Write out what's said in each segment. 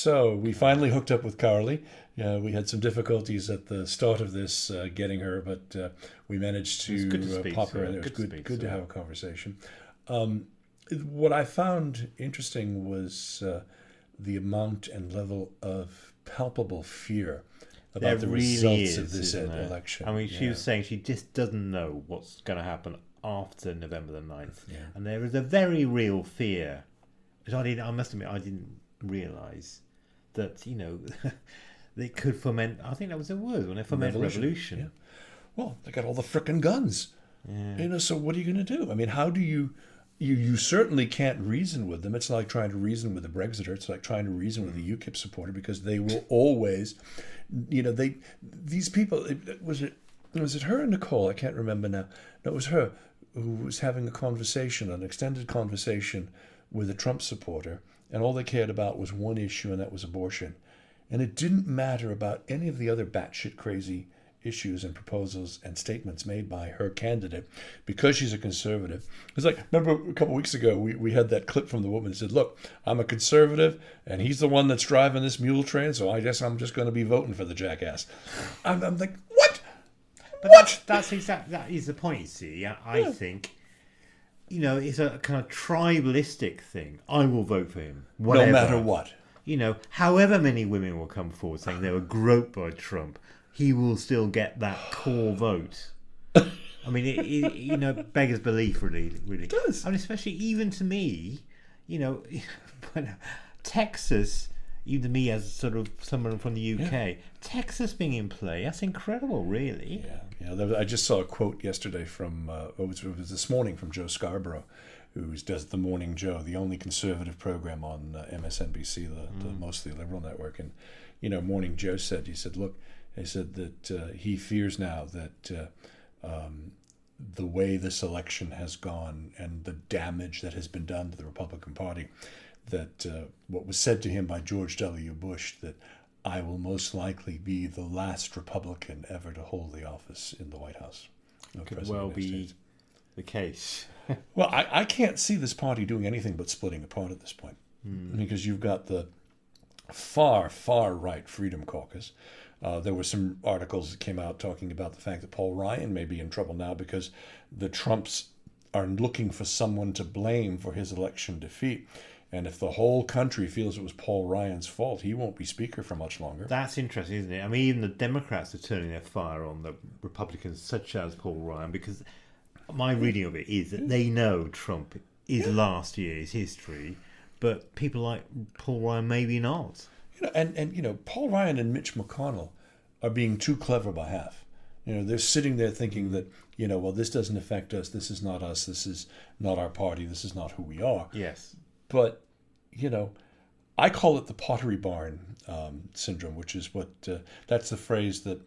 So we finally hooked up with Carly. We had some difficulties at the start of this getting her, but we managed to pop her in. It was good to have a conversation. What I found interesting was the amount and level of palpable fear about the results of this election. I mean, she was saying she just doesn't know what's going to happen after November the 9th. Yeah. And there is a very real fear, which I must admit, I didn't realise that, they could foment, I think that was the word, when they foment revolution. Yeah. Well, they got all the frickin' guns. Yeah. So what are you going to do? I mean, how do you certainly can't reason with them. It's like trying to reason with a Brexiter. It's like trying to reason with a UKIP supporter, because they will always, these people, was it her and Nicole? I can't remember now. No, it was her who was having a conversation, an extended conversation with a Trump supporter, and all they cared about was one issue, and that was abortion. And it didn't matter about any of the other batshit crazy issues and proposals and statements made by her candidate, because she's a conservative. It's like, remember a couple of weeks ago, we had that clip from the woman that said, look, I'm a conservative, and he's the one that's driving this mule train, so I guess I'm just going to be voting for the jackass. I'm like, what? But what? That is the point, you see. I think, it's a kind of tribalistic thing. I will vote for him, whatever. No matter what. However many women will come forward saying they were groped by Trump, he will still get that core vote. I mean, it beggars belief, really. It does. I mean, especially even to me, Texas, even to me as sort of someone from the UK, Texas being in play, that's incredible, really. Yeah. I just saw a quote yesterday from, it was this morning, from Joe Scarborough, who does the Morning Joe, the only conservative program on MSNBC, the mostly liberal network. And, Morning Joe said, look, he said that he fears now that the way this election has gone and the damage that has been done to the Republican Party, that what was said to him by George W. Bush, that I will most likely be the last Republican ever to hold the office in the White House. Could well be the case. Well, I can't see this party doing anything but splitting apart at this point, because you've got the far, far right Freedom Caucus. There were some articles that came out talking about the fact that Paul Ryan may be in trouble now because the Trumps are looking for someone to blame for his election defeat. And if the whole country feels it was Paul Ryan's fault, he won't be Speaker for much longer. That's interesting, isn't it? I mean, even the Democrats are turning their fire on the Republicans, such as Paul Ryan, because my reading of it is that they know Trump is last year's history, but people like Paul Ryan maybe not. Paul Ryan and Mitch McConnell are being too clever by half. They're sitting there thinking that, well, this doesn't affect us. This is not us. This is not our party. This is not who we are. Yes. But, I call it the Pottery Barn syndrome, which is that's the phrase that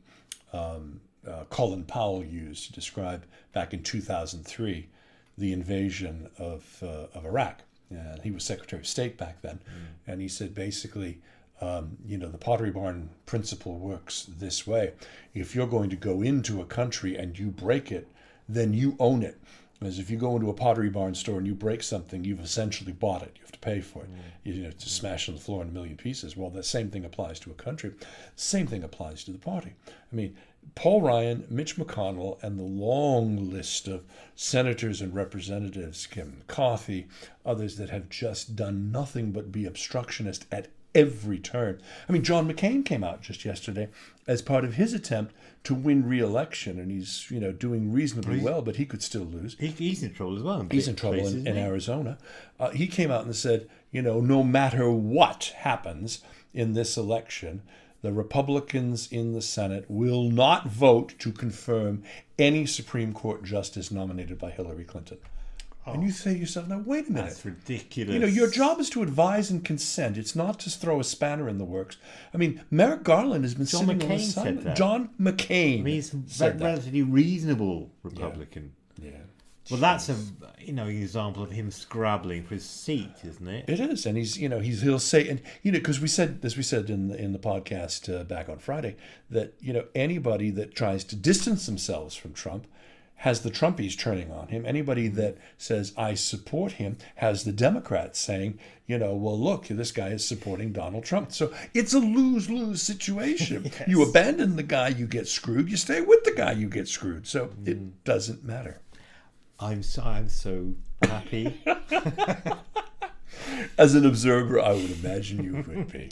Colin Powell used to describe back in 2003 the invasion of Iraq. And he was Secretary of State back then. And he said basically, the Pottery Barn principle works this way. If you're going to go into a country and you break it, then you own it. Whereas if you go into a Pottery Barn store and you break something, you've essentially bought it. You have to pay for it. To smash on the floor in a million pieces. Well, the same thing applies to a country. Same thing applies to the party. I mean, Paul Ryan, Mitch McConnell, and the long list of senators and representatives, Kevin McCarthy, others that have just done nothing but be obstructionist at every turn. I mean, John McCain came out just yesterday as part of his attempt to win re-election, and he's doing reasonably well, but he could still lose. He's in trouble as well. He's in trouble in Arizona. He came out and said, no matter what happens in this election, the Republicans in the Senate will not vote to confirm any Supreme Court justice nominated by Hillary Clinton. And you say to yourself, now, wait a minute. That's ridiculous. Your job is to advise and consent. It's not to throw a spanner in the works. I mean, Merrick Garland has been sitting on the side. Said that. John McCain he's a relatively reasonable Republican. Yeah. Well, that's an example of him scrabbling for his seat, isn't it? It is, and he'll say, and because we said in the podcast back on Friday that anybody that tries to distance themselves from Trump has the Trumpies turning on him. Anybody that says, I support him, has the Democrats saying, well, look, this guy is supporting Donald Trump. So it's a lose-lose situation. Yes. You abandon the guy, you get screwed. You stay with the guy, you get screwed. So it doesn't matter. I'm so happy. As an observer, I would imagine you would be.